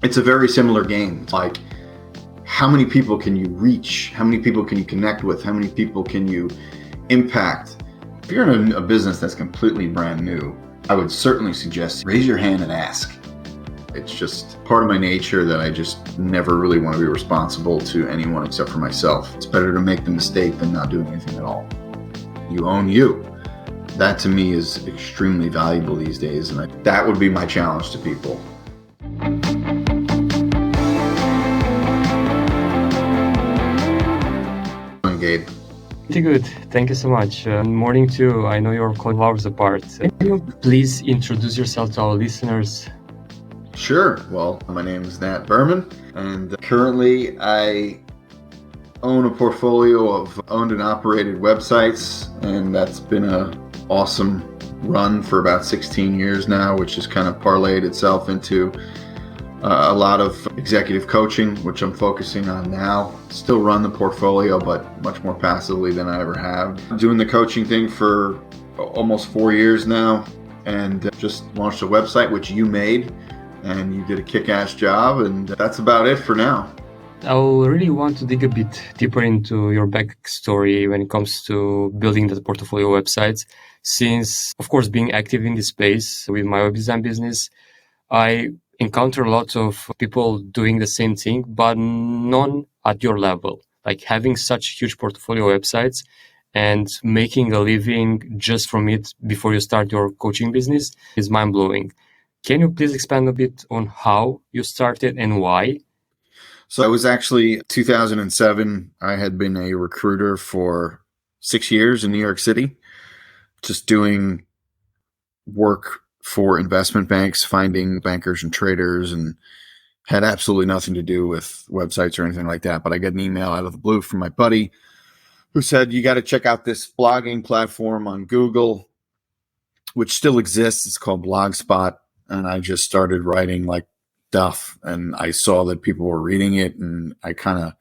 It's a very similar game. It's like, how many people can you reach? How many people can you connect with? How many people can you impact? If you're in a business that's completely brand new, I would certainly suggest raise your hand and ask. It's just part of my nature that I just never really want to be responsible to anyone except for myself. It's better to make the mistake than not doing anything at all. You own you. That to me is extremely valuable these days, and that would be my challenge to people. Gabe. Pretty good. Thank you so much. Morning too. I know you're a couple hours apart. Can you please introduce yourself to our listeners? Sure. Well, my name is Nat Berman, and currently I own a portfolio of owned and operated websites, and that's been an awesome run for about 16 years now, which has kind of parlayed itself into a lot of executive coaching, which I'm focusing on now. Still run the portfolio, but much more passively than I ever have. I'm doing the coaching thing for almost 4 years now, and just launched a website, which you made, and you did a kick-ass job, and that's about it for now. I really want to dig a bit deeper into your backstory when it comes to building the portfolio websites, since, of course, being active in this space with my web design business, I encounter a lot of people doing the same thing, but none at your level. Like having such huge portfolio websites and making a living just from it before you start your coaching business is mind-blowing. Can you please expand a bit on how you started and why? So I was actually 2007. I had been a recruiter for 6 years in New York City, just doing work for investment banks, finding bankers and traders, and had absolutely nothing to do with websites or anything like that. But I got an email out of the blue from my buddy who said, you got to check out this blogging platform on Google, which still exists. It's called Blogspot. And I just started writing like stuff, and I saw that people were reading it, and I kind of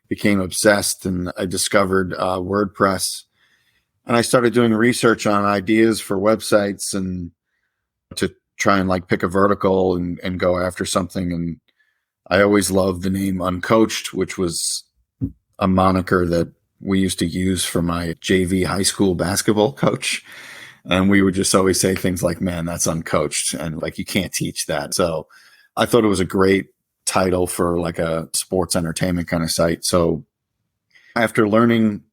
became obsessed, and I discovered WordPress, and I started doing research on ideas for websites and to try and like pick a vertical and go after something. And I always loved the name Uncoached, which was a moniker that we used to use for my JV high school basketball coach. And we would just always say things like, man, that's uncoached. And like, you can't teach that. So I thought it was a great title for like a sports entertainment kind of site. So after learning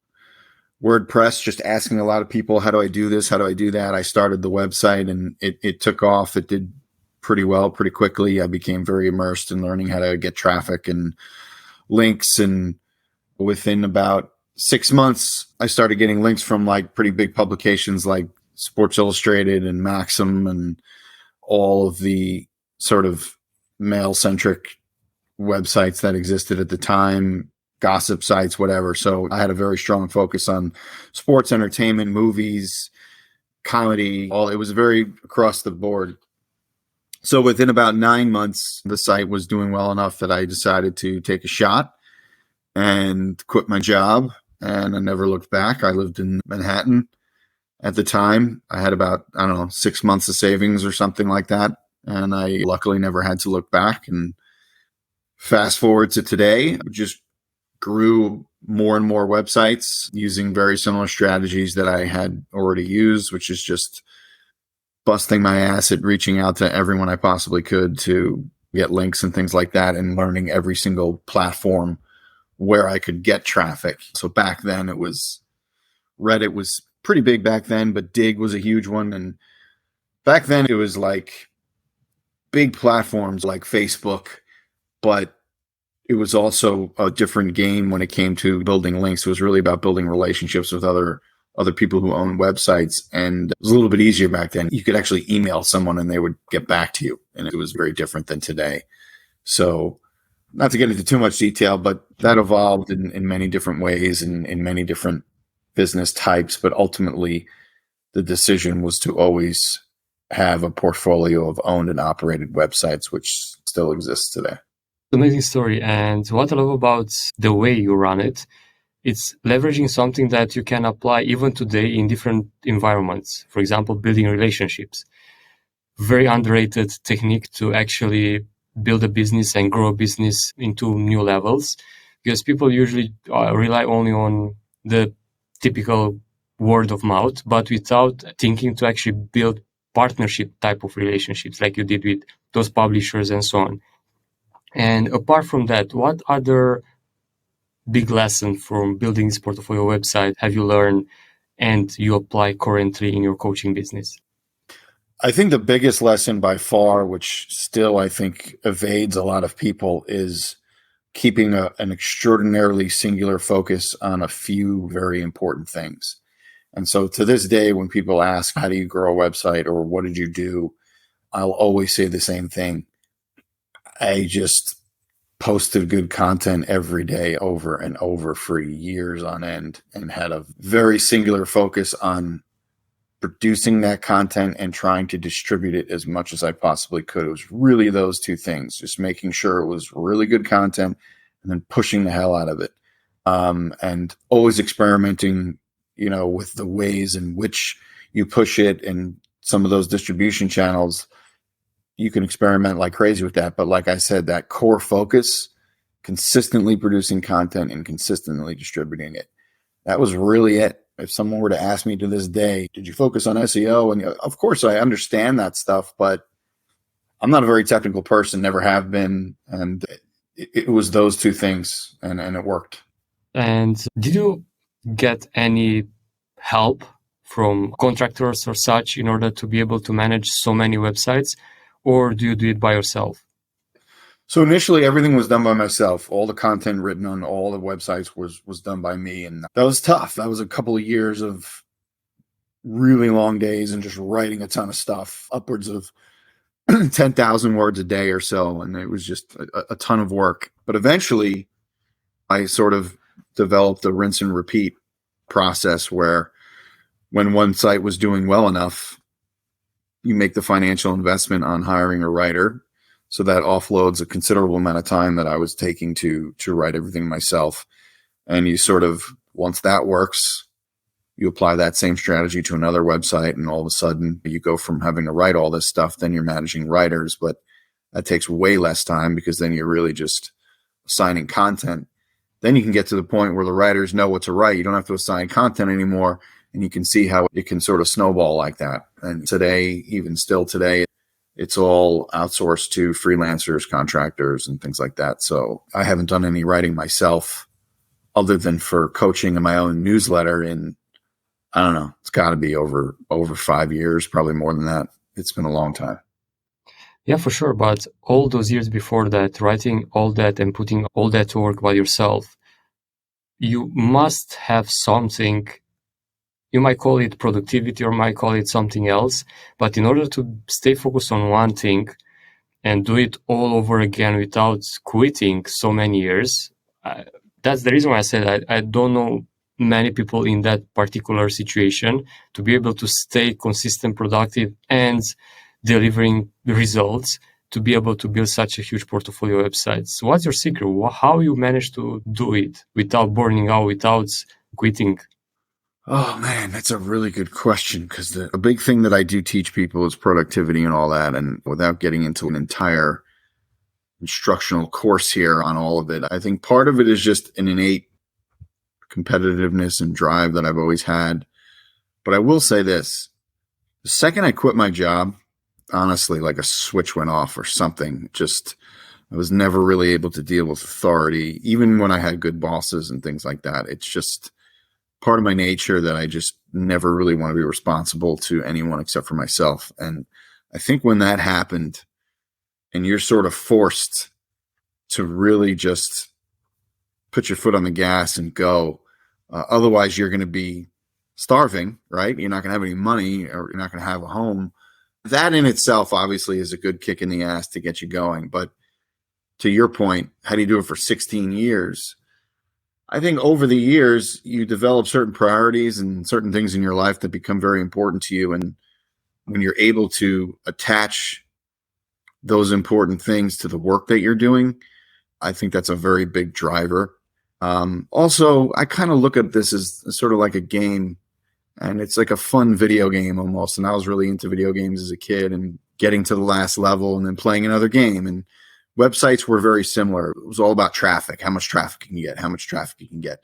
WordPress, just asking a lot of people, how do I do this? How do I do that? I started the website, and it took off. It did pretty well, pretty quickly. I became very immersed in learning how to get traffic and links. And within about 6 months, I started getting links from like pretty big publications like Sports Illustrated and Maxim and all of the sort of male-centric websites that existed at the time, gossip sites, whatever. So I had a very strong focus on sports, entertainment, movies, comedy, it was very across the board. So within about 9 months, the site was doing well enough that I decided to take a shot and quit my job. And I never looked back. I lived in Manhattan at the time. I had about, 6 months of savings or something like that. And I luckily never had to look back. And fast forward to today, just grew more and more websites using very similar strategies that I had already used, which is just busting my ass at reaching out to everyone I possibly could to get links and things like that, and learning every single platform where I could get traffic. So back then Reddit was pretty big back then, but Dig was a huge one. And back then it was like big platforms like Facebook, but it was also a different game when it came to building links. It was really about building relationships with other people who own websites. And it was a little bit easier back then. You could actually email someone and they would get back to you. And it was very different than today. So not to get into too much detail, but that evolved in many different ways and in many different business types. But ultimately, the decision was to always have a portfolio of owned and operated websites, which still exists today. Amazing story. And what I love about the way you run it, it's leveraging something that you can apply even today in different environments. For example, building relationships. Very underrated technique to actually build a business and grow a business into new levels, because people usually rely only on the typical word of mouth, but without thinking to actually build partnership type of relationships like you did with those publishers and so on. And apart from that, what other big lesson from building this portfolio website have you learned and you apply currently in your coaching business? I think the biggest lesson by far, which still I think evades a lot of people, is keeping an extraordinarily singular focus on a few very important things. And so to this day, when people ask, how do you grow a website or what did you do? I'll always say the same thing. I just posted good content every day over and over for years on end and had a very singular focus on producing that content and trying to distribute it as much as I possibly could. It was really those two things, just making sure it was really good content and then pushing the hell out of it. And always experimenting, with the ways in which you push it, and some of those distribution channels, you can experiment like crazy with that. But like I said, that core focus, consistently producing content and consistently distributing it, that was really it. If someone were to ask me to this day, did you focus on SEO? And of course I understand that stuff, but I'm not a very technical person, never have been. And it was those two things, and it worked. And did you get any help from contractors or such in order to be able to manage so many websites, or do you do it by yourself? So initially everything was done by myself. All the content written on all the websites was done by me. And that was tough. That was a couple of years of really long days and just writing a ton of stuff, upwards of 10,000 words a day or so. And it was just a ton of work. But eventually I sort of developed a rinse and repeat process where when one site was doing well enough, you make the financial investment on hiring a writer. So that offloads a considerable amount of time that I was taking to write everything myself. And you sort of, once that works, you apply that same strategy to another website, and all of a sudden you go from having to write all this stuff, then you're managing writers, but that takes way less time because then you're really just assigning content. Then you can get to the point where the writers know what to write. You don't have to assign content anymore, and you can see how it can sort of snowball like that. And today, even still today, it's all outsourced to freelancers, contractors, and things like that. So I haven't done any writing myself other than for coaching in my own newsletter in, I don't know, it's got to be over 5 years, probably more than that. It's been a long time. Yeah, for sure. But all those years before that, writing all that and putting all that to work by yourself, you must have something. You might call it productivity or might call it something else. But in order to stay focused on one thing and do it all over again without quitting so many years, that's the reason why I said I don't know many people in that particular situation to be able to stay consistent, productive, and delivering the results to be able to build such a huge portfolio website. So what's your secret? How you manage to do it without burning out, without quitting? Oh man, that's a really good question, because a big thing that I do teach people is productivity and all that. And without getting into an entire instructional course here on all of it, I think part of it is just an innate competitiveness and drive that I've always had. But I will say this, the second I quit my job, honestly, like a switch went off or something. Just, I was never really able to deal with authority, even when I had good bosses and things like that. It's just part of my nature that I just never really want to be responsible to anyone except for myself. And I think when that happened and you're sort of forced to really just put your foot on the gas and go, otherwise you're going to be starving, right? You're not going to have any money, or you're not going to have a home. That in itself obviously is a good kick in the ass to get you going. But to your point, how do you do it for 16 years? I think over the years, you develop certain priorities and certain things in your life that become very important to you. And when you're able to attach those important things to the work that you're doing, I think that's a very big driver. Also, I kind of look at this as sort of like a game, and it's like a fun video game almost. And I was really into video games as a kid, and getting to the last level and then playing another game and Websites were very similar. It was all about traffic, how much traffic you can get, how much traffic you can get.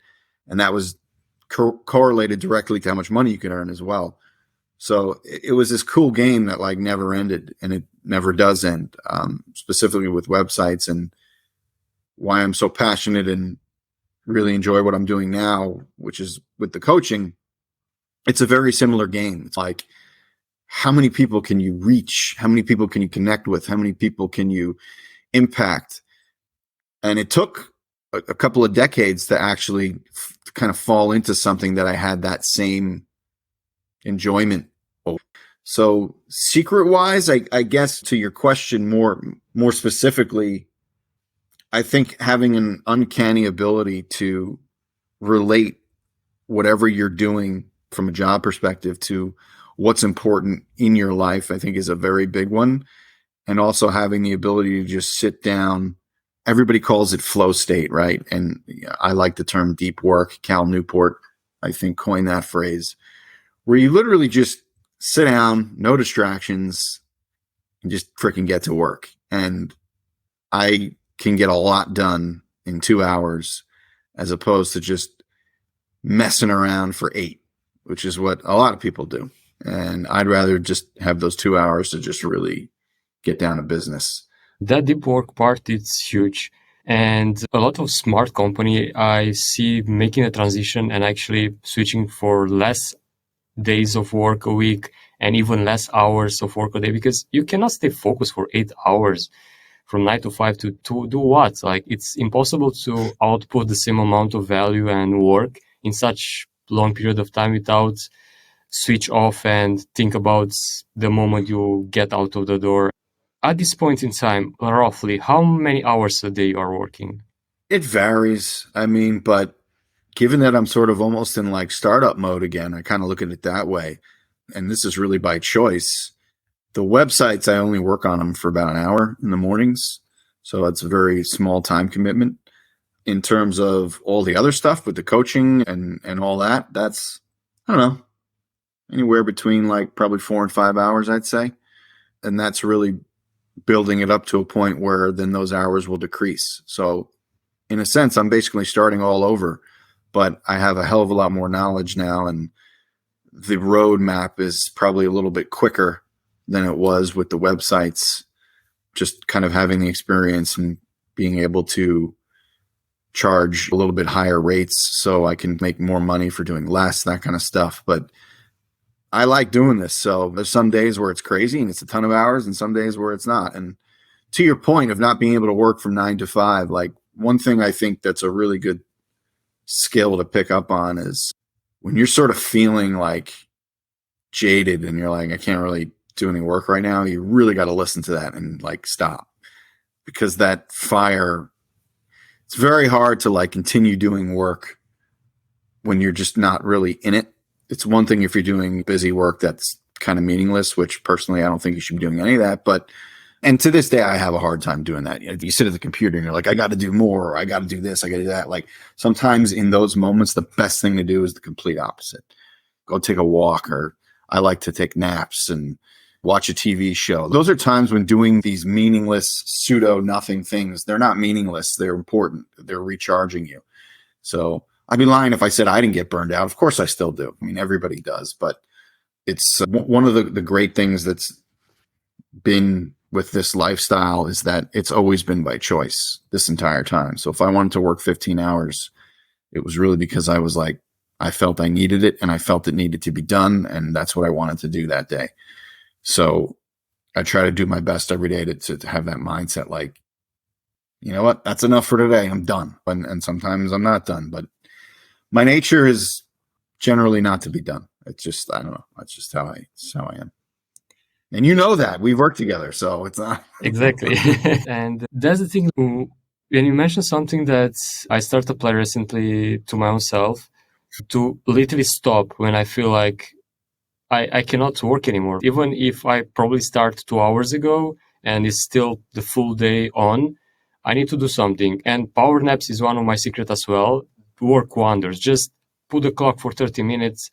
And that was correlated directly to how much money you can earn as well. So it was this cool game that like never ended, and it never does end, specifically with websites, and why I'm so passionate and really enjoy what I'm doing now, which is with the coaching. It's a very similar game. It's like, how many people can you reach? How many people can you connect with? How many people can you impact? And it took a couple of decades to actually kind of fall into something that I had that same enjoyment. So secret wise, I guess to your question more specifically, I think having an uncanny ability to relate whatever you're doing from a job perspective to what's important in your life, I think is a very big one. And also having the ability to just sit down. Everybody calls it flow state, right? And I like the term deep work. Cal Newport, I think, coined that phrase, where you literally just sit down, no distractions, and just freaking get to work. And I can get a lot done in 2 hours as opposed to just messing around for 8, which is what a lot of people do. And I'd rather just have those 2 hours to just really get down to business. That deep work part is huge. And a lot of smart company I see making a transition and actually switching for less days of work a week and even less hours of work a day, because you cannot stay focused for 8 hours from 9 to 5 to do what? Like, it's impossible to output the same amount of value and work in such long period of time without switch off and think about the moment you get out of the door. At this point in time, roughly, how many hours a day you are working? It varies. I mean, but given that I'm sort of almost in like startup mode again, I kind of look at it that way. And this is really by choice. The websites, I only work on them for about an hour in the mornings. So it's a very small time commitment. In terms of all the other stuff with the coaching and all that, that's, I don't know, anywhere between like probably 4 and 5 hours, I'd say. And that's really building it up to a point where then those hours will decrease. So in a sense, I'm basically starting all over, but I have a hell of a lot more knowledge now. And the roadmap is probably a little bit quicker than it was with the websites, just kind of having the experience and being able to charge a little bit higher rates so I can make more money for doing less, that kind of stuff. But I like doing this. So there's some days where it's crazy and it's a ton of hours and some days where it's not. And to your point of not being able to work from 9 to 5, like one thing I think that's a really good skill to pick up on is when you're sort of feeling like jaded and you're like, I can't really do any work right now, you really got to listen to that and like stop, because that fire, it's very hard to like continue doing work when you're just not really in it. It's one thing if you're doing busy work that's kind of meaningless, which personally, I don't think you should be doing any of that. But, and to this day, I have a hard time doing that. You know, you sit at the computer and you're like, I got to do more, or I got to do this, I got to do that. Like sometimes in those moments, the best thing to do is the complete opposite. Go take a walk, or I like to take naps and watch a TV show. Those are times when doing these meaningless pseudo nothing things, they're not meaningless. They're important. They're recharging you. So I'd be lying if I said I didn't get burned out. Of course I still do. I mean, everybody does, but it's one of the great things that's been with this lifestyle is that it's always been by choice this entire time. So if I wanted to work 15 hours, it was really because I was like, I felt I needed it and I felt it needed to be done. And that's what I wanted to do that day. So I try to do my best every day to have that mindset. Like, you know what, that's enough for today. I'm done. And sometimes I'm not done, but my nature is generally not to be done. It's just, I don't know. That's just how I am. And you know that we've worked together, so it's not exactly. And that's the thing. When you mentioned something that I started to apply recently to my own self, to literally stop when I feel like I cannot work anymore. Even if I probably start 2 hours ago and it's still the full day on, I need to do something. And power naps is one of my secrets as well. Work wonders. Just put the clock for 30 minutes.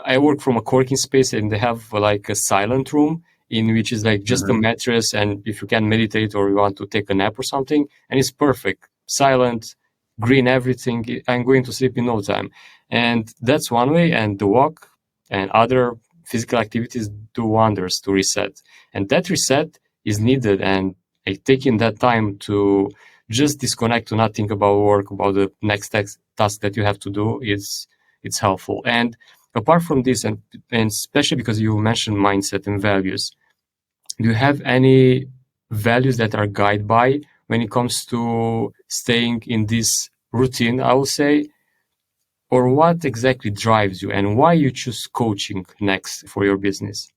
I work from a co-working space and they have like a silent room. in which is like just a mattress, and if you can meditate or you want to take a nap or something, and it's perfect, silent, green, everything. I'm going to sleep in no time. And that's one way. And the walk and other physical activities do wonders to reset. And that reset is needed. And like, taking that time to just disconnect, to not think about work, about the next task that you have to do, it's helpful. And apart from this, and especially because you mentioned mindset and values, do you have any values that are guided by when it comes to staying in this routine, I will say? Or what exactly drives you and why you choose coaching next for your business?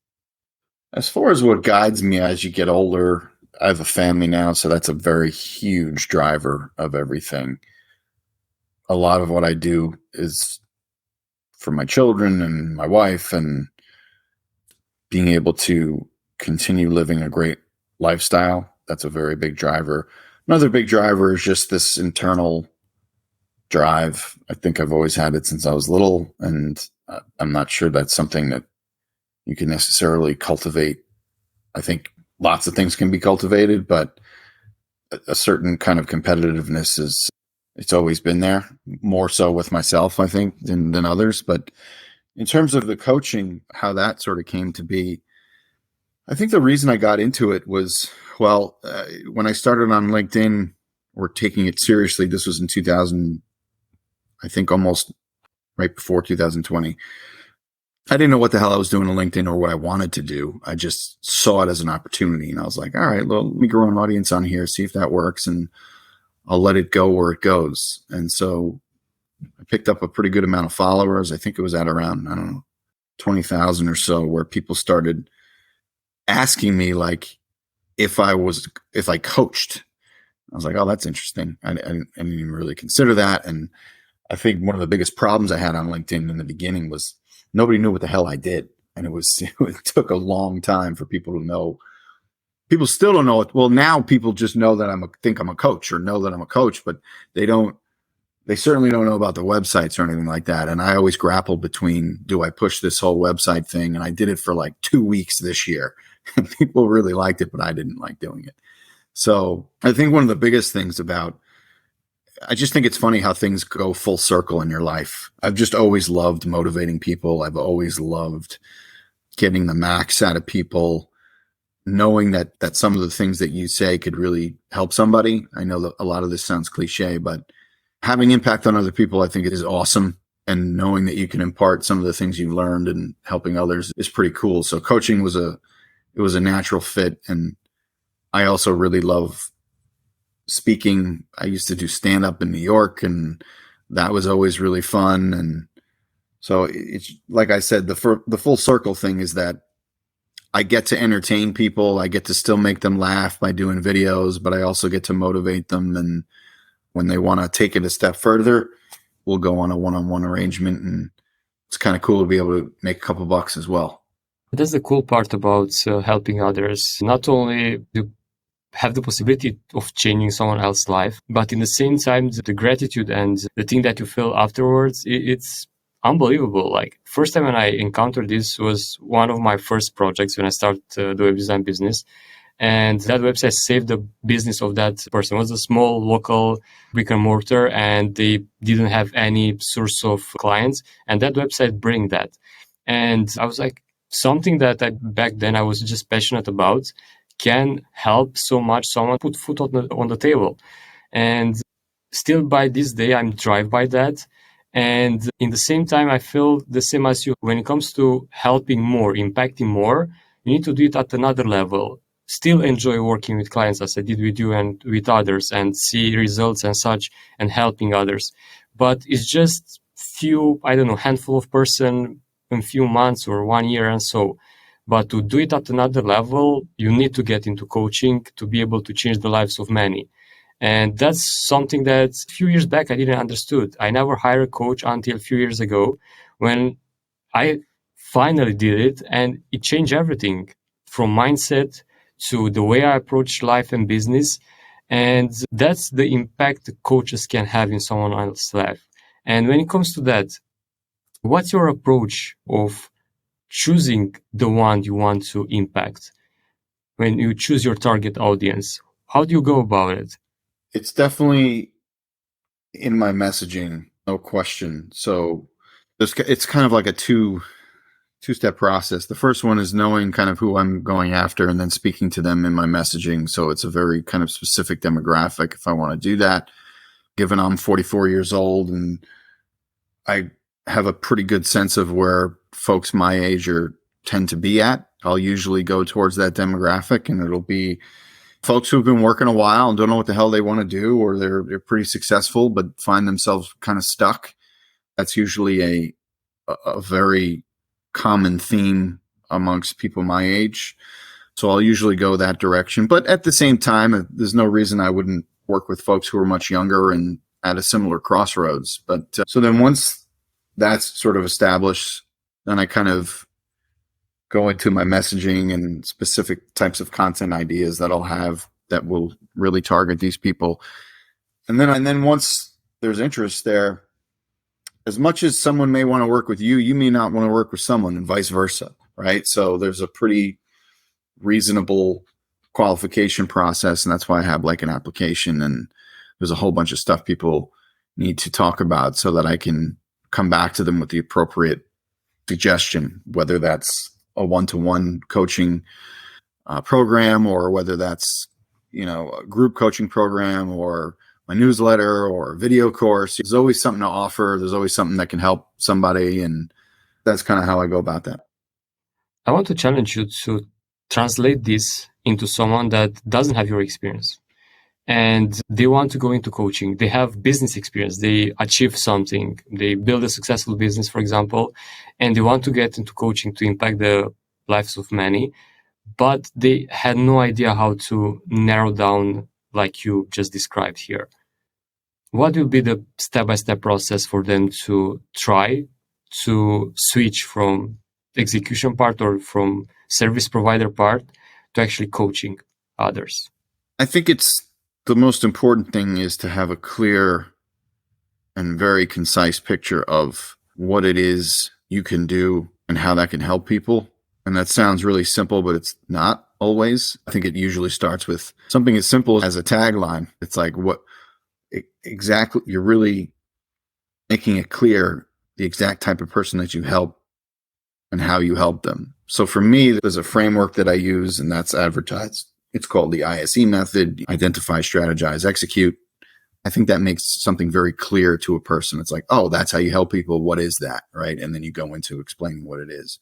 As far as what guides me as you get older, I have a family now, so that's a very huge driver of everything. A lot of what I do is for my children and my wife, and being able to continue living a great lifestyle. That's a very big driver. Another big driver is just this internal drive. I think I've always had it since I was little, and I'm not sure that's something that you can necessarily cultivate. I think lots of things can be cultivated, but a certain kind of competitiveness it's always been there, more so with myself, I think, than others. But in terms of the coaching, how that sort of came to be, I think the reason I got into it was, when I started on LinkedIn, or taking it seriously, this was in 2000, I think almost right before 2020. I didn't know what the hell I was doing on LinkedIn or what I wanted to do. I just saw it as an opportunity, and I was like, all right, well, let me grow an audience on here, see if that works, and I'll let it go where it goes. And so I picked up a pretty good amount of followers. I think it was at around, 20,000 or so, where people started asking me like if I coached. I was like, oh, that's interesting. I didn't even really consider that. And I think one of the biggest problems I had on LinkedIn in the beginning was nobody knew what the hell I did. And it took a long time for people to know. People still don't know it. Well, now people just know that think I'm a coach, or know that I'm a coach, but they certainly don't know about the websites or anything like that. And I always grappled between, do I push this whole website thing? And I did it for like 2 weeks this year, and people really liked it, but I didn't like doing it. So I think one of the biggest things I just think it's funny how things go full circle in your life. I've just always loved motivating people. I've always loved getting the max out of people, knowing that some of the things that you say could really help somebody. I know that a lot of this sounds cliche, but having impact on other people, I think it is awesome. And knowing that you can impart some of the things you've learned and helping others is pretty cool. So coaching was a natural fit. And I also really love speaking. I used to do stand up in New York, and that was always really fun. And so it's like I said, the full circle thing is that I get to entertain people. I get to still make them laugh by doing videos, but I also get to motivate them. And when they want to take it a step further, we'll go on a one-on-one arrangement, and it's kind of cool to be able to make a couple bucks as well. That's the cool part about helping others. Not only do have the possibility of changing someone else's life, but in the same time, the gratitude and the thing that you feel afterwards, it's unbelievable. Like, first time when I encountered this was one of my first projects when I started the web design business. And that website saved the business of that person. It was a small local brick and mortar, and they didn't have any source of clients. And that website bring that. And I was like, something that back then I was just passionate about can help so much someone put food on the table. And still by this day, I'm driven by that. And in the same time, I feel the same as you. When it comes to helping more, impacting more, you need to do it at another level. Still enjoy working with clients as I did with you and with others, and see results and such, and helping others. But it's just handful of person in few months or 1 year and so. But to do it at another level, you need to get into coaching to be able to change the lives of many. And that's something that a few years back I didn't understood. I never hired a coach until a few years ago, when I finally did it, and it changed everything from mindset to the way I approach life and business. And that's the impact the coaches can have in someone else's life. And when it comes to that, what's your approach of choosing the one you want to impact? when you choose your target audience? How do you go about it? It's definitely in my messaging, no question. So it's kind of like a two-step process. The first one is knowing kind of who I'm going after and then speaking to them in my messaging. So it's a very kind of specific demographic if I want to do that. Given I'm 44 years old and I have a pretty good sense of where folks my age tend to be at, I'll usually go towards that demographic, and it'll be folks who've been working a while and don't know what the hell they want to do, or they're pretty successful but find themselves kind of stuck. That's usually a very common theme amongst people my age. So I'll usually go that direction. But at the same time, there's no reason I wouldn't work with folks who are much younger and at a similar crossroads. But so then once that's sort of established, then I kind of go into my messaging and specific types of content ideas that I'll have that will really target these people. And then once there's interest there, as much as someone may want to work with you, you may not want to work with someone, and vice versa, right? So there's a pretty reasonable qualification process, and that's why I have like an application, and there's a whole bunch of stuff people need to talk about so that I can come back to them with the appropriate suggestion, whether that's a one-to-one coaching program, or whether that's, a group coaching program, or my newsletter, or a video course. There's always something to offer. There's always something that can help somebody. And that's kind of how I go about that. I want to challenge you to translate this into someone that doesn't have your experience and they want to go into coaching. They have business experience. They achieve something. They build a successful business, for example, and they want to get into coaching to impact the lives of many, but they had no idea how to narrow down like you just described here. What will be the step-by-step process for them to try to switch from execution part or from service provider part to actually coaching others? I think the most important thing is to have a clear and very concise picture of what it is you can do and how that can help people. And that sounds really simple, but it's not always. I think it usually starts with something as simple as a tagline. It's like, what exactly, you're really making it clear the exact type of person that you help and how you help them. So for me, there's a framework that I use, and that's advertised. It's called the ISE method: identify, strategize, execute. I think that makes something very clear to a person. It's like, oh, that's how you help people. What is that? Right. And then you go into explaining what it is.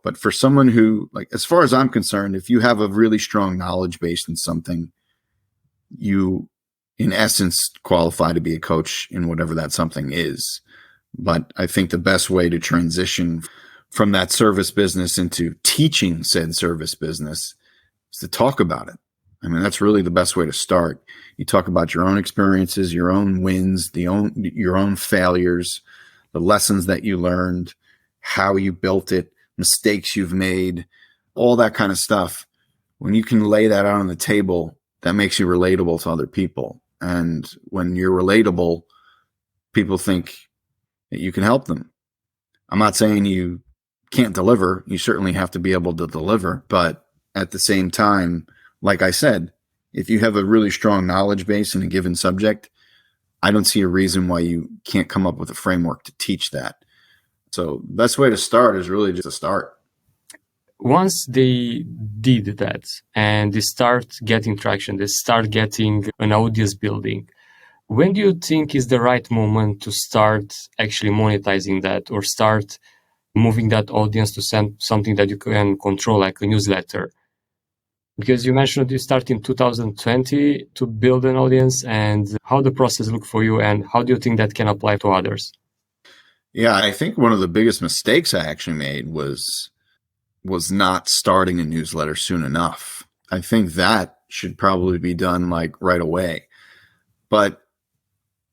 But for someone who, like, as far as I'm concerned, if you have a really strong knowledge base in something, you, in essence, qualify to be a coach in whatever that something is. But I think the best way to transition from that service business into teaching said service business is to talk about it. I mean, that's really the best way to start. You talk about your own experiences, your own wins, your own failures, the lessons that you learned, how you built it, mistakes you've made, all that kind of stuff. When you can lay that out on the table, that makes you relatable to other people. And when you're relatable, people think that you can help them. I'm not saying you can't deliver. You certainly have to be able to deliver. But at the same time, like I said, if you have a really strong knowledge base in a given subject, I don't see a reason why you can't come up with a framework to teach that. So the best way to start is really just to start. Once they did that and they start getting traction, they start getting an audience building, when do you think is the right moment to start actually monetizing that or start moving that audience to something that you can control, like a newsletter? Because you mentioned you start in 2020 to build an audience, and how the process look for you, and how do you think that can apply to others? Yeah, I think one of the biggest mistakes I actually made was not starting a newsletter soon enough. I think that should probably be done like right away. But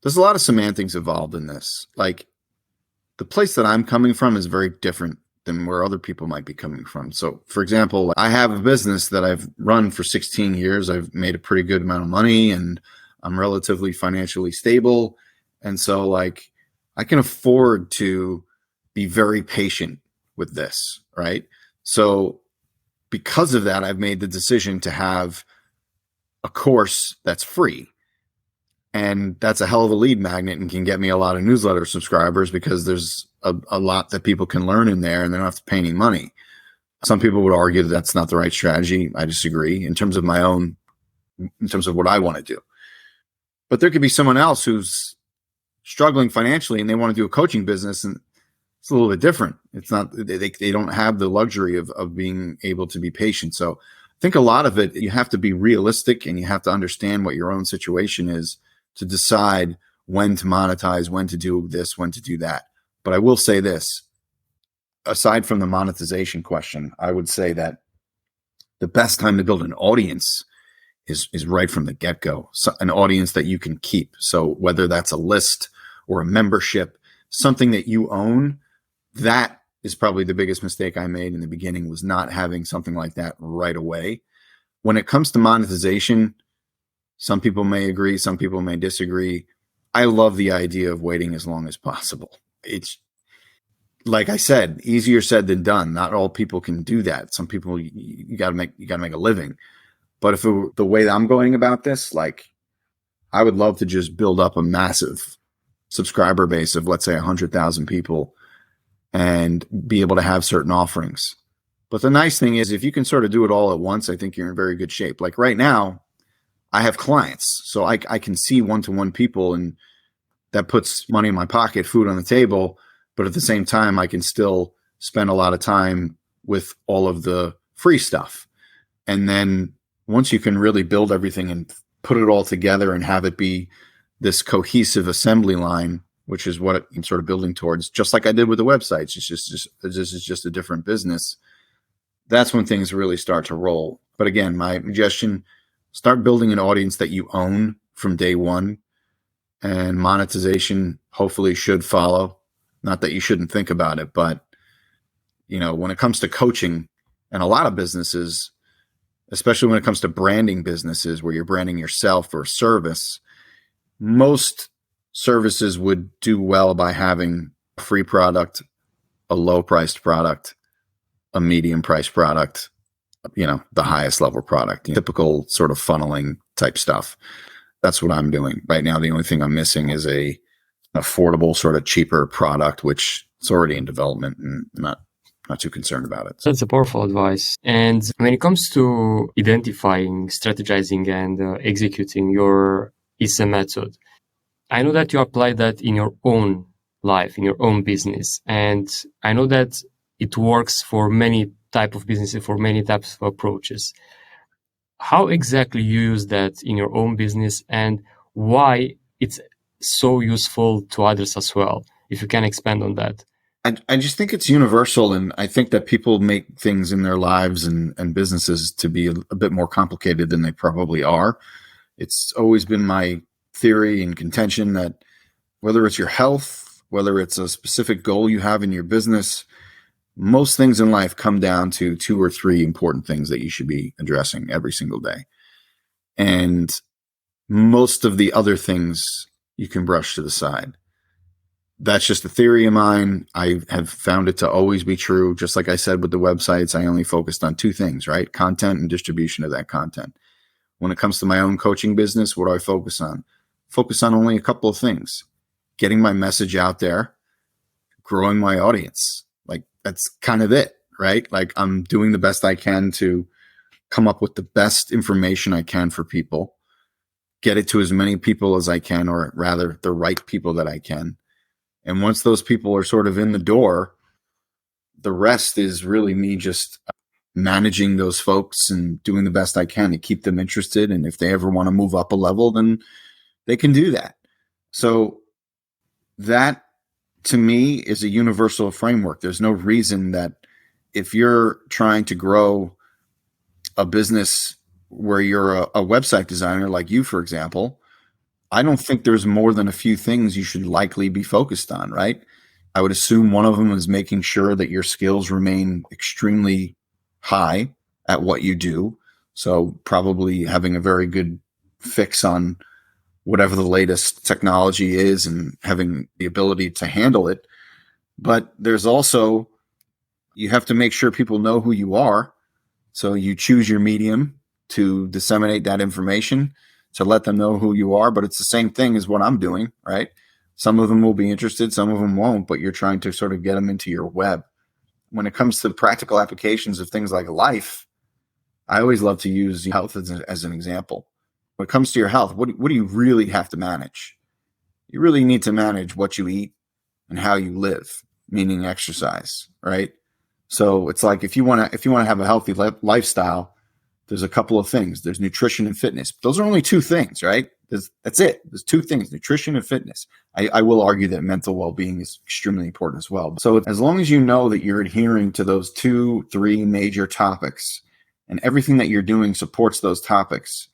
there's a lot of semantics involved in this. Like, the place that I'm coming from is very different than where other people might be coming from. So, for example, I have a business that I've run for 16 years. I've made a pretty good amount of money, and I'm relatively financially stable. And so, like, I can afford to be very patient with this, right? So because of that, I've made the decision to have a course that's free. And that's a hell of a lead magnet and can get me a lot of newsletter subscribers because there's a lot that people can learn in there and they don't have to pay any money. Some people would argue that that's not the right strategy. I disagree in terms of what I want to do. But there could be someone else who's struggling financially and they want to do a coaching business, and it's a little bit different. It's not, they don't have the luxury of being able to be patient. So I think a lot of it, you have to be realistic and you have to understand what your own situation is to decide when to monetize, when to do this, when to do that. But I will say this, aside from the monetization question, I would say that the best time to build an audience is right from the get-go. So an audience that you can keep. So whether that's a list or a membership, something that you own, that is probably the biggest mistake I made in the beginning, was not having something like that right away. When it comes to monetization, some people may agree, some people may disagree. I love the idea of waiting as long as possible. It's, like I said, easier said than done. Not all people can do that. Some people, you gotta make a living. But if the way that I'm going about this, like, I would love to just build up a massive subscriber base of, let's say, 100,000 people and be able to have certain offerings. But the nice thing is, if you can sort of do it all at once, I think you're in very good shape. Like right now, I have clients, so I can see one-to-one people, and that puts money in my pocket, food on the table. But at the same time, I can still spend a lot of time with all of the free stuff. And then once you can really build everything and put it all together and have it be this cohesive assembly line, which is what I'm sort of building towards, just like I did with the websites. This is just a different business. That's when things really start to roll. But again, my suggestion, start building an audience that you own from day one, and monetization hopefully should follow. Not that you shouldn't think about it, but when it comes to coaching and a lot of businesses, especially when it comes to branding businesses where you're branding yourself or a service, most services would do well by having a free product, a low priced product, a medium priced product, the highest level product, typical sort of funneling type stuff. That's what I'm doing right now. The only thing I'm missing is a affordable, sort of cheaper product, which is already in development, and not too concerned about it. That's a powerful advice. And when it comes to identifying, strategizing, and executing your ISA method, I know that you apply that in your own life, in your own business. And I know that it works for many types of businesses, for many types of approaches. How exactly you use that in your own business, and why it's so useful to others as well? If you can expand on that. I just think it's universal, and I think that people make things in their lives and businesses to be a bit more complicated than they probably are. It's always been my theory and contention that whether it's your health, whether it's a specific goal you have in your business, most things in life come down to 2 or 3 important things that you should be addressing every single day. And most of the other things you can brush to the side. That's just a theory of mine. I have found it to always be true. Just like I said with the websites, I only focused on 2 things, right? Content and distribution of that content. When it comes to my own coaching business, what do I focus on? Focus on only a couple of things. Getting my message out there, growing my audience. Like, that's kind of it, right? Like, I'm doing the best I can to come up with the best information I can for people, get it to as many people as I can, or rather the right people that I can. And once those people are sort of in the door, the rest is really me just managing those folks and doing the best I can to keep them interested. And if they ever want to move up a level, then they can do that. So that, to me, is a universal framework. There's no reason that if you're trying to grow a business where you're a website designer, like you, for example, I don't think there's more than a few things you should likely be focused on, right? I would assume one of them is making sure that your skills remain extremely high at what you do. So probably having a very good fix on whatever the latest technology is and having the ability to handle it. But there's also, you have to make sure people know who you are. So you choose your medium to disseminate that information, to let them know who you are. But it's the same thing as what I'm doing, right? Some of them will be interested, some of them won't, but you're trying to sort of get them into your web. When it comes to practical applications of things like life, I always love to use health as an example. When it comes to your health, what do you really have to manage? You really need to manage what you eat and how you live, meaning exercise, right? So it's like if you want to have a healthy lifestyle, there's a couple of things. There's nutrition and fitness. Those are only two things, right? That's it. There's two things, nutrition and fitness. I will argue that mental well-being is extremely important as well. So as long as you know that you're adhering to those 2-3 major topics and everything that you're doing supports those topics,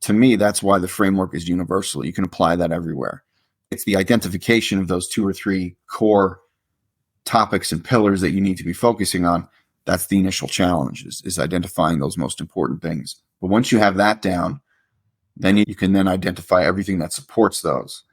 to me, that's why the framework is universal. You can apply that everywhere. It's the identification of those 2 or 3 core topics and pillars that you need to be focusing on. That's the initial challenge, is identifying those most important things. But once you have that down, then you can then identify everything that supports those.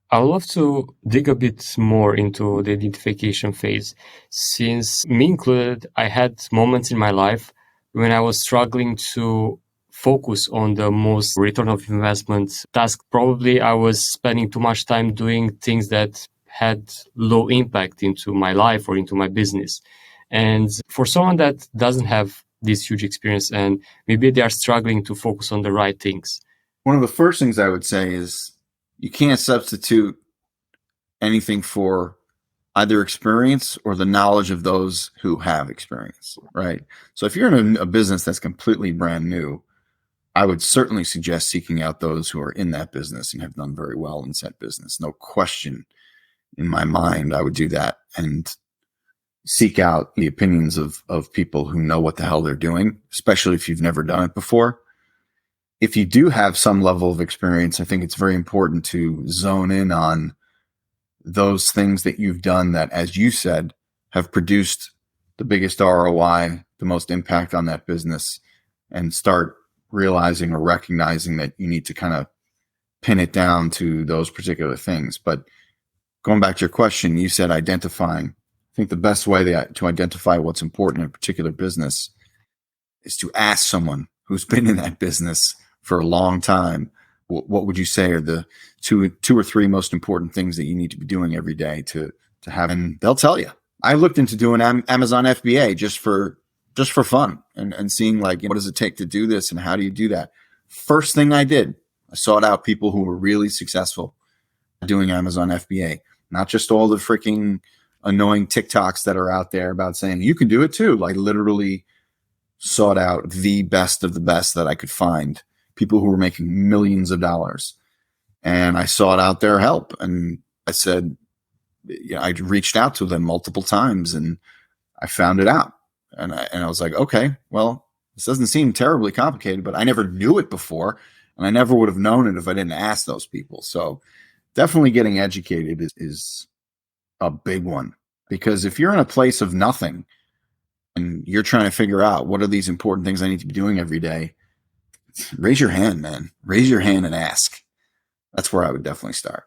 I would love to dig a bit more into the identification phase. Since me included, I had moments in my life when I was struggling to focus on the most return of investment task. Probably I was spending too much time doing things that had low impact into my life or into my business. And for someone that doesn't have this huge experience and maybe they are struggling to focus on the right things, one of the first things I would say is you can't substitute anything for either experience or the knowledge of those who have experience, right? So if you're in a business that's completely brand new, I would certainly suggest seeking out those who are in that business and have done very well in said business. No question in my mind, I would do that and seek out the opinions of people who know what the hell they're doing, especially if you've never done it before. If you do have some level of experience, I think it's very important to zone in on those things that you've done that, as you said, have produced the biggest ROI, the most impact on that business, and start realizing or recognizing that you need to kind of pin it down to those particular things. But going back to your question, you said identifying. I think the best way to identify what's important in a particular business is to ask someone who's been in that business for a long time, what would you say are the two or three most important things that you need to be doing every day to have? And they'll tell you. I looked into doing Amazon FBA just for fun and seeing like, what does it take to do this and how do you do that? First thing I did, I sought out people who were really successful doing Amazon FBA, not just all the freaking annoying TikToks that are out there about saying you can do it too. Like literally sought out the best of the best that I could find, people who were making millions of dollars. And I sought out their help. And I said, I reached out to them multiple times and I found it out. And I was like, okay, well, this doesn't seem terribly complicated, but I never knew it before. And I never would have known it if I didn't ask those people. So definitely getting educated is a big one, because if you're in a place of nothing and you're trying to figure out what are these important things I need to be doing every day, raise your hand, man. Raise your hand and ask. That's where I would definitely start.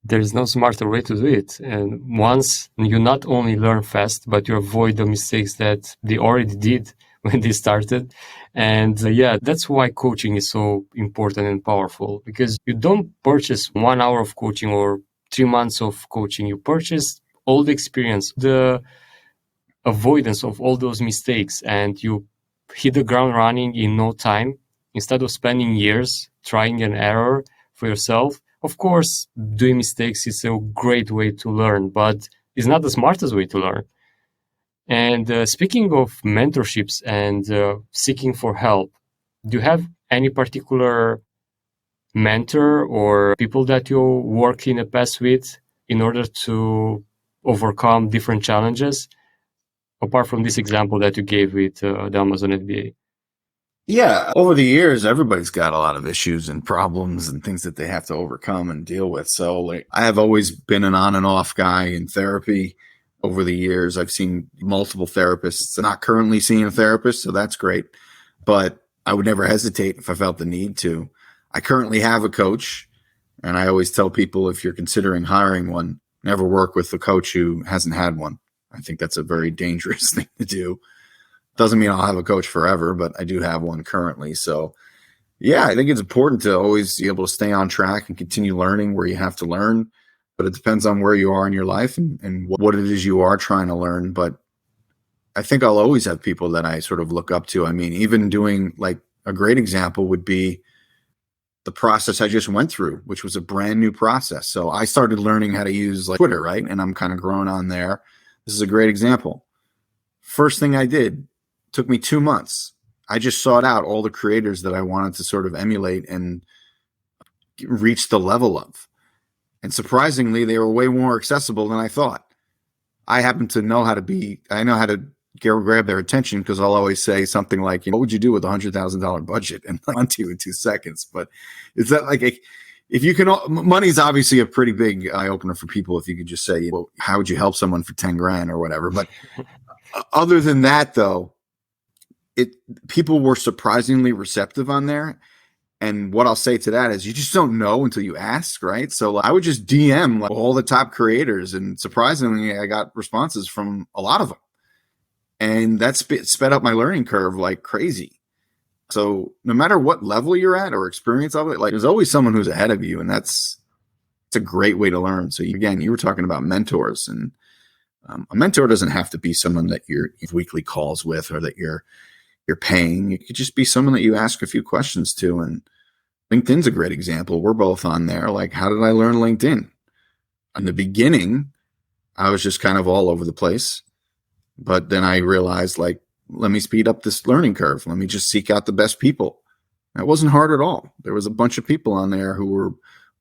There's no smarter way to do it. And once you not only learn fast, but you avoid the mistakes that they already did when they started. And that's why coaching is so important and powerful, because you don't purchase 1 hour of coaching or 3 months of coaching. You purchase all the experience, the avoidance of all those mistakes, and you hit the ground running in no time instead of spending years trying and error for yourself. Of course, doing mistakes is a great way to learn, but it's not the smartest way to learn. And speaking of mentorships and seeking for help, do you have any particular mentor or people that you work in the past with in order to overcome different challenges, apart from this example that you gave with the Amazon FBA? Yeah, over the years, everybody's got a lot of issues and problems and things that they have to overcome and deal with. So like, I have always been an on and off guy in therapy. Over the years, I've seen multiple therapists. I'm not currently seeing a therapist, so that's great. But I would never hesitate if I felt the need to. I currently have a coach, and I always tell people if you're considering hiring one, never work with a coach who hasn't had one. I think that's a very dangerous thing to do. Doesn't mean I'll have a coach forever, but I do have one currently. So yeah, I think it's important to always be able to stay on track and continue learning where you have to learn. But it depends on where you are in your life and what it is you are trying to learn. But I think I'll always have people that I sort of look up to. I mean, even doing like a great example would be the process I just went through, which was a brand new process. So I started learning how to use like Twitter, right? And I'm kind of growing on there. This is a great example. First thing I did, took me 2 months. I just sought out all the creators that I wanted to sort of emulate and reach the level of. And surprisingly, they were way more accessible than I thought. I happen to know how to I know how to grab their attention because I'll always say something like, what would you do with a $100,000 budget? And on to you in 2 seconds. But is that like, if you can, money's obviously a pretty big eye opener for people. If you could just say, well, how would you help someone for 10 grand or whatever? But other than that, though, people were surprisingly receptive on there. And what I'll say to that is you just don't know until you ask, right? So I would just DM like all the top creators, and surprisingly, I got responses from a lot of them. And that sped up my learning curve like crazy. So no matter what level you're at or experience of it, like there's always someone who's ahead of you, and it's a great way to learn. So again, you were talking about mentors, and a mentor doesn't have to be someone that you have weekly calls with or that you're paying. It could just be someone that you ask a few questions to. And LinkedIn's a great example. We're both on there. Like, how did I learn LinkedIn? In the beginning, I was just kind of all over the place. But then I realized, like, let me speed up this learning curve. Let me just seek out the best people. That wasn't hard at all. There was a bunch of people on there who were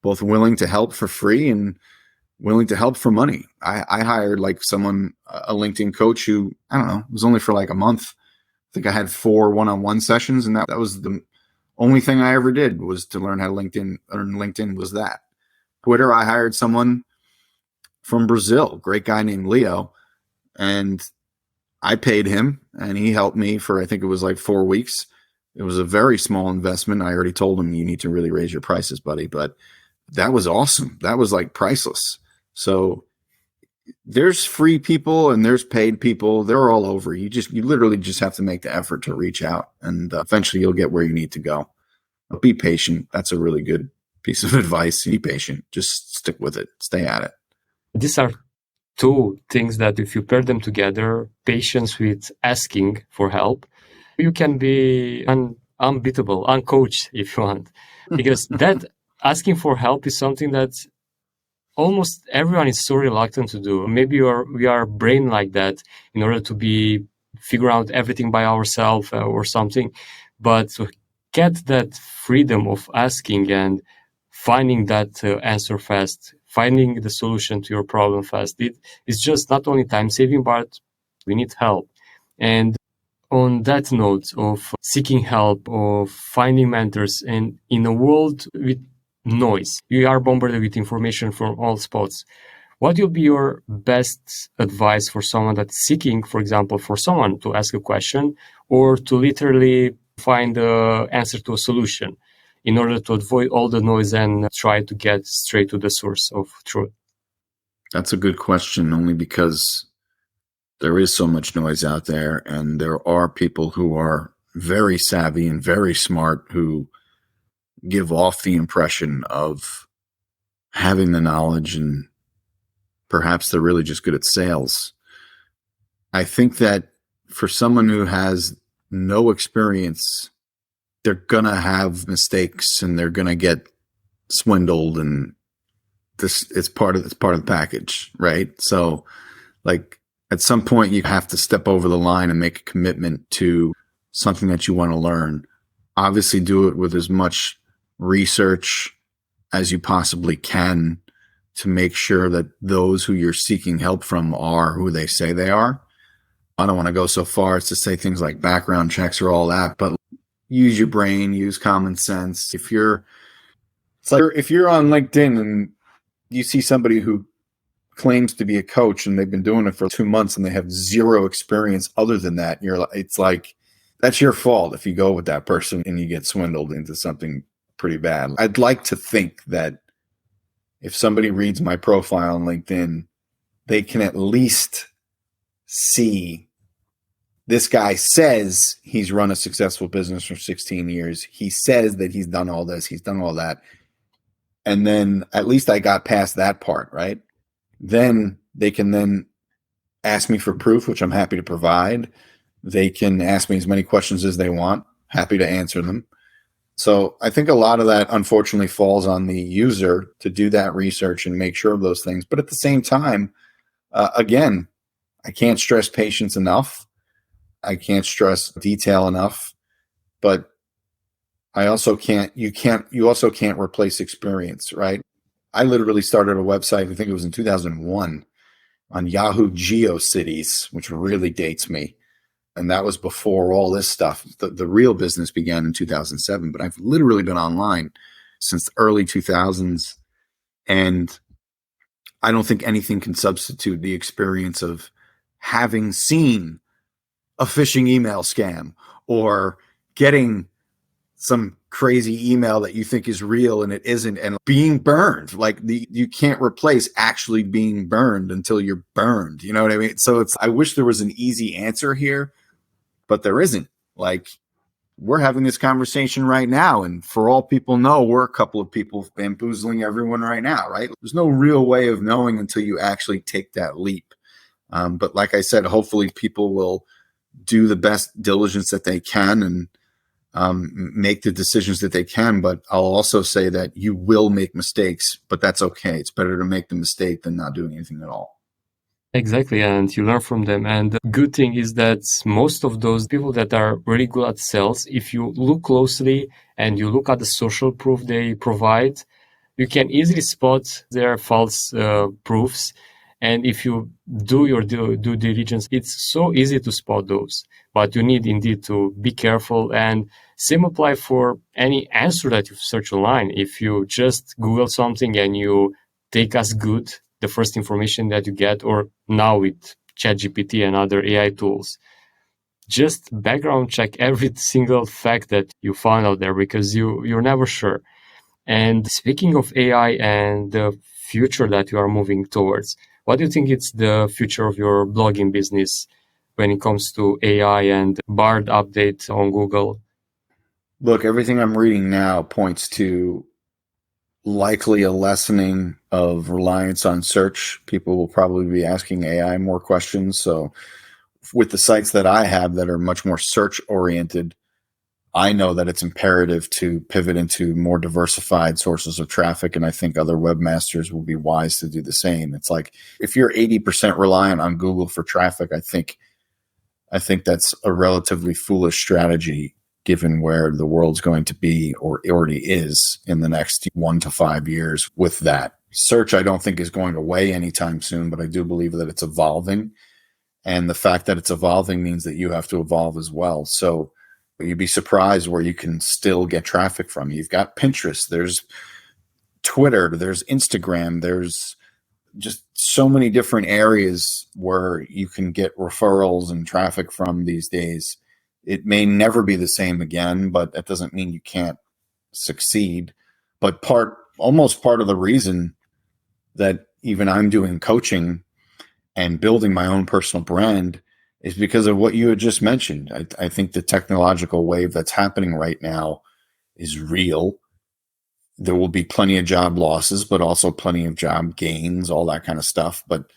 both willing to help for free and willing to help for money. I hired like someone, a LinkedIn coach who, I don't know, it was only for like a month. I think I had 4 one-on-one sessions, and that was the only thing I ever did was to learn how to learn LinkedIn was that. Twitter, I hired someone from Brazil, great guy named Leo, and I paid him, and he helped me for, I think it was like 4 weeks. It was a very small investment. I already told him, you need to really raise your prices, buddy. But that was awesome. That was like priceless. So there's free people and there's paid people. They're all over. You literally just have to make the effort to reach out, and eventually you'll get where you need to go. But be patient. That's a really good piece of advice. Be patient. Just stick with it. Stay at it. These are 2 things that if you pair them together, patience with asking for help, you can be unbeatable, uncoached if you want. Because that asking for help is something that almost everyone is so reluctant to do. Maybe we are brain like that in order to figure out everything by ourselves or something. But to get that freedom of asking and finding that answer fast, finding the solution to your problem fast, it's just not only time saving, but we need help. And on that note of seeking help, of finding mentors, and in a world with noise, you are bombarded with information from all spots. What will be your best advice for someone that's seeking, for example, for someone to ask a question or to literally find the answer to a solution in order to avoid all the noise and try to get straight to the source of truth? That's a good question, only because there is so much noise out there, and there are people who are very savvy and very smart who give off the impression of having the knowledge, and perhaps they're really just good at sales. I think that for someone who has no experience, they're going to have mistakes and they're going to get swindled, and it's part of the package, right? So like at some point you have to step over the line and make a commitment to something that you want to learn. Obviously do it with as much research as you possibly can to make sure that those who you're seeking help from are who they say they are. I don't want to go so far as to say things like background checks or all that, but use your brain, use common sense. If you're on LinkedIn and you see somebody who claims to be a coach and they've been doing it for 2 months and they have zero experience other than that, it's like, that's your fault if you go with that person and you get swindled into something pretty bad. I'd like to think that if somebody reads my profile on LinkedIn, they can at least see this guy says he's run a successful business for 16 years. He says that he's done all this, he's done all that. And then at least I got past that part, right? Then they can then ask me for proof, which I'm happy to provide. They can ask me as many questions as they want, happy to answer them. So I think a lot of that, unfortunately, falls on the user to do that research and make sure of those things. But at the same time, again, I can't stress patience enough. I can't stress detail enough. But I also you also can't replace experience, right? I literally started a website, I think it was in 2001, on Yahoo GeoCities, which really dates me. And that was before all this stuff. The real business began in 2007, but I've literally been online since the early 2000s. And I don't think anything can substitute the experience of having seen a phishing email scam or getting some crazy email that you think is real and it isn't, and being burned. Like you can't replace actually being burned until you're burned. You know what I mean? So I wish there was an easy answer here, but there isn't. Like, we're having this conversation right now, and for all people know, we're a couple of people bamboozling everyone right now, right? There's no real way of knowing until you actually take that leap. But like I said, hopefully people will do the best diligence that they can and make the decisions that they can. But I'll also say that you will make mistakes, but that's okay. It's better to make the mistake than not doing anything at all. Exactly, and you learn from them. And the good thing is that most of those people that are really good at sales, if you look closely and you look at the social proof they provide, you can easily spot their false proofs. And if you do your due diligence, it's so easy to spot those. But you need indeed to be careful, and same apply for any answer that you search online. If you just Google something and you take as good the first information that you get, or now with ChatGPT and other AI tools, just background check every single fact that you found out there, because you're never sure. And speaking of AI and the future that you are moving towards, what do you think is the future of your blogging business when it comes to AI and Bard update on Google? Look, everything I'm reading now points to likely a lessening of reliance on search. People will probably be asking AI more questions. So with the sites that I have that are much more search oriented, I know that it's imperative to pivot into more diversified sources of traffic. And I think other webmasters will be wise to do the same. It's like, if you're 80% reliant on Google for traffic, I think that's a relatively foolish strategy, given where the world's going to be, or already is, in the next 1 to 5 years with that. Search, I don't think, is going away anytime soon, but I do believe that it's evolving. And the fact that it's evolving means that you have to evolve as well. So you'd be surprised where you can still get traffic from. You've got Pinterest, there's Twitter, there's Instagram, there's just so many different areas where you can get referrals and traffic from these days. It may never be the same again, but that doesn't mean you can't succeed. But almost part of the reason that even I'm doing coaching and building my own personal brand is because of what you had just mentioned. I think the technological wave that's happening right now is real. There will be plenty of job losses, but also plenty of job gains, all that kind of stuff. But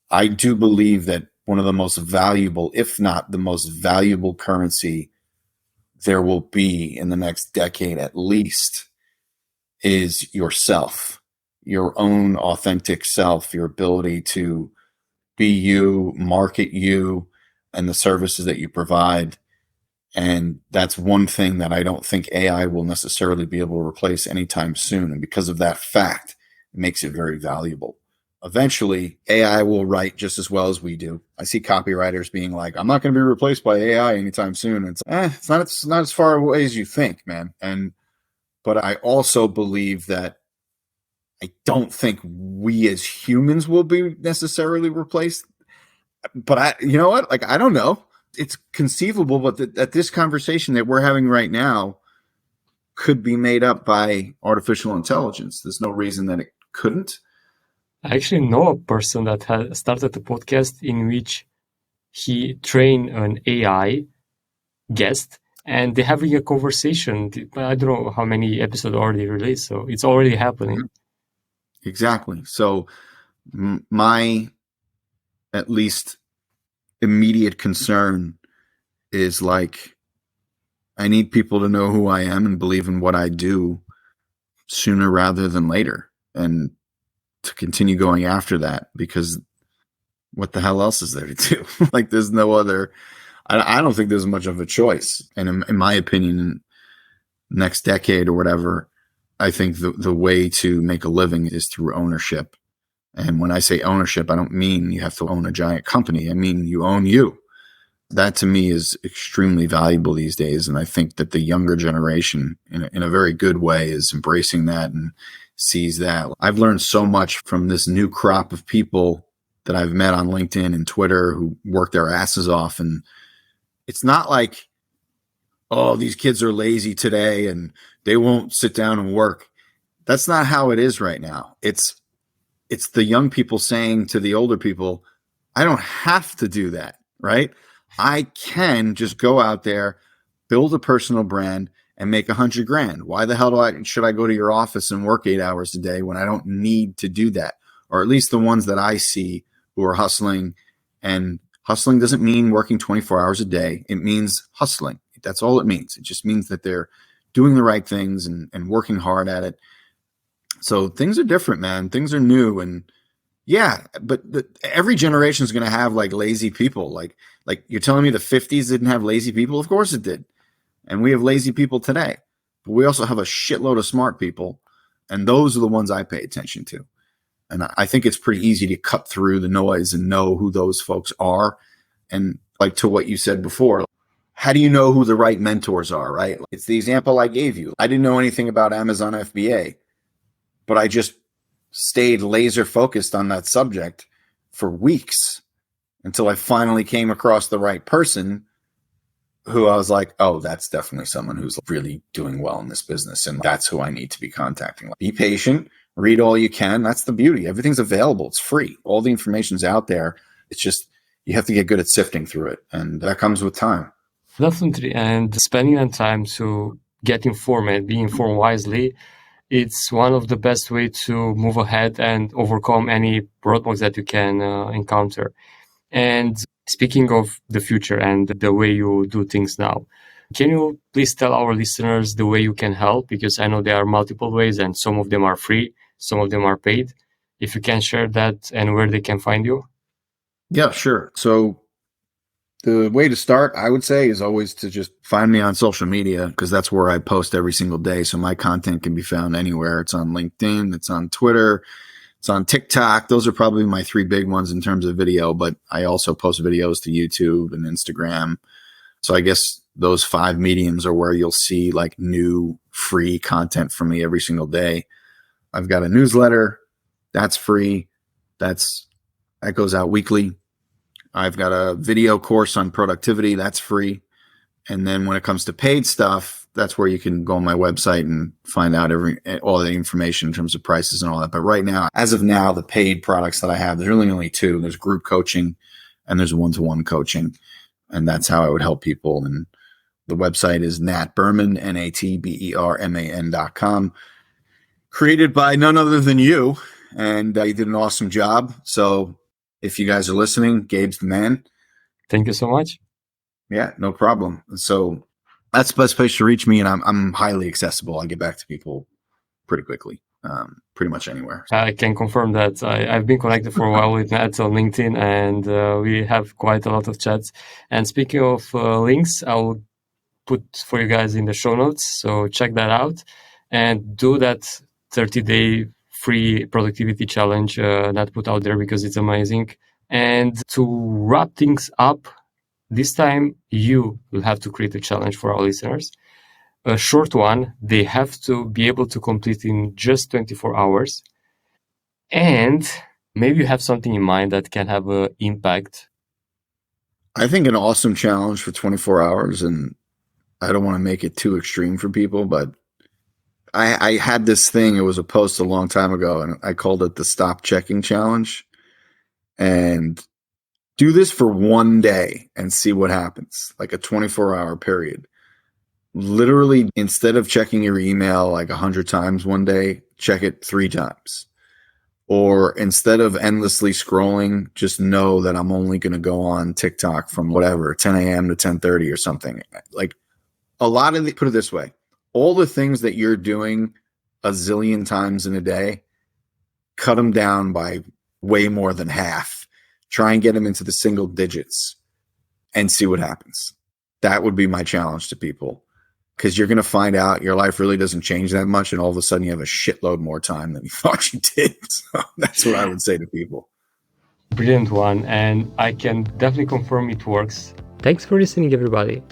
I do believe that one of the most valuable, if not the most valuable currency there will be in the next decade at least, is yourself, your own authentic self, your ability to be you, market you, and the services that you provide. And that's one thing that I don't think AI will necessarily be able to replace anytime soon. And because of that fact, it makes it very valuable. Eventually, AI will write just as well as we do. I see copywriters being like, I'm not going to be replaced by AI anytime soon. It's not as far away as you think, man. But I also believe that I don't think we as humans will be necessarily replaced. But you know what? Like, I don't know. It's conceivable, but that this conversation that we're having right now could be made up by artificial intelligence. There's no reason that it couldn't. I actually know a person that has started a podcast in which he trained an AI guest, and they're having a conversation. I don't know how many episodes already released, so it's already happening. Exactly. So my at least immediate concern is like, I need people to know who I am and believe in what I do sooner rather than later, and to continue going after that, because what the hell else is there to do? Like, there's no other, I don't think there's much of a choice. And in my opinion, next decade or whatever, I think the way to make a living is through ownership. And when I say ownership, I don't mean you have to own a giant company. I mean, you own you. That to me is extremely valuable these days. And I think that the younger generation in a very good way is embracing that and sees that. I've learned so much from this new crop of people that I've met on LinkedIn and Twitter who work their asses off. And it's not like, oh, these kids are lazy today and they won't sit down and work. That's not how it is right now. It's the young people saying to the older people, I don't have to do that, right? I can just go out there, build a personal brand, and make $100,000. Why the hell should I go to your office and work 8 hours a day when I don't need to do that? Or at least the ones that I see who are hustling. And hustling doesn't mean working 24 hours a day. It means hustling. That's all it means. It just means that they're doing the right things and working hard at it. So things are different, man. Things are new. And yeah, but every generation is going to have like lazy people. Like you're telling me the 50s didn't have lazy people? Of course it did. And we have lazy people today. But we also have a shitload of smart people. And those are the ones I pay attention to. And I think it's pretty easy to cut through the noise and know who those folks are. And like to what you said before, how do you know who the right mentors are, right? It's the example I gave you. I didn't know anything about Amazon FBA, but I just stayed laser focused on that subject for weeks until I finally came across the right person who I was like, oh, that's definitely someone who's really doing well in this business. And that's who I need to be contacting. Be patient, read all you can. That's the beauty. Everything's available. It's free. All the information's out there. It's just, you have to get good at sifting through it. And that comes with time. Definitely. And spending that time to get informed and be informed wisely, it's one of the best way to move ahead and overcome any roadblocks that you can encounter. And speaking of the future and the way you do things now, can you please tell our listeners the way you can help? Because I know there are multiple ways and some of them are free, some of them are paid. If you can share that and where they can find you. Yeah, sure. So the way to start, I would say, is always to just find me on social media, because that's where I post every single day. So my content can be found anywhere. It's on LinkedIn, it's on Twitter, it's on TikTok. Those are probably my 3 big ones in terms of video, but I also post videos to YouTube and Instagram. So I guess those 5 mediums are where you'll see like new free content from me every single day. I've got a newsletter that's free. That goes out weekly. I've got a video course on productivity that's free. And then when it comes to paid stuff, that's where you can go on my website and find out all the information in terms of prices and all that. But right now, as of now, the paid products that I have, there's really only 2. There's group coaching and there's one-to-one coaching. And that's how I would help people. And the website is Nat Berman, NatBerman.com, created by none other than you. And you did an awesome job. So if you guys are listening, Gabe's the man. Thank you so much. Yeah, no problem. So that's the best place to reach me. And I'm highly accessible. I get back to people pretty quickly, pretty much anywhere. I can confirm that. I've been connected for a while with Nat on LinkedIn, and we have quite a lot of chats. And speaking of links, I'll put for you guys in the show notes. So check that out and do that 30-day free productivity challenge that put out there, because it's amazing. And to wrap things up, this time you will have to create a challenge for our listeners. A short one. They have to be able to complete in just 24 hours. And maybe you have something in mind that can have an impact. I think an awesome challenge for 24 hours, and I don't want to make it too extreme for people, but I had this thing. It was a post a long time ago, and I called it the Stop Checking Challenge. And Do this for one day and see what happens, like a 24-hour period. Literally, instead of checking your email like 100 times one day, check it 3 times. Or instead of endlessly scrolling, just know that I'm only going to go on TikTok from whatever, 10 a.m. to 10:30 or something. Like a lot of put it this way, all the things that you're doing a zillion times in a day, cut them down by way more than half. Try and get them into the single digits and see what happens. That would be my challenge to people. Because you're going to find out your life really doesn't change that much, and all of a sudden you have a shitload more time than you thought you did. So that's what I would say to people. Brilliant one, and I can definitely confirm it works. Thanks for listening, everybody.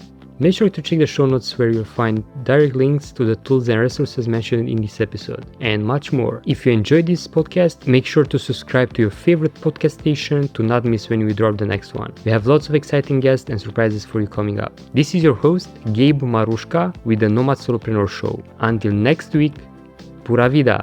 Make sure to check the show notes where you'll find direct links to the tools and resources mentioned in this episode, and much more. If you enjoyed this podcast, make sure to subscribe to your favorite podcast station to not miss when we drop the next one. We have lots of exciting guests and surprises for you coming up. This is your host, Gabe Marushka, with the Nomad Solopreneur Show. Until next week, pura vida!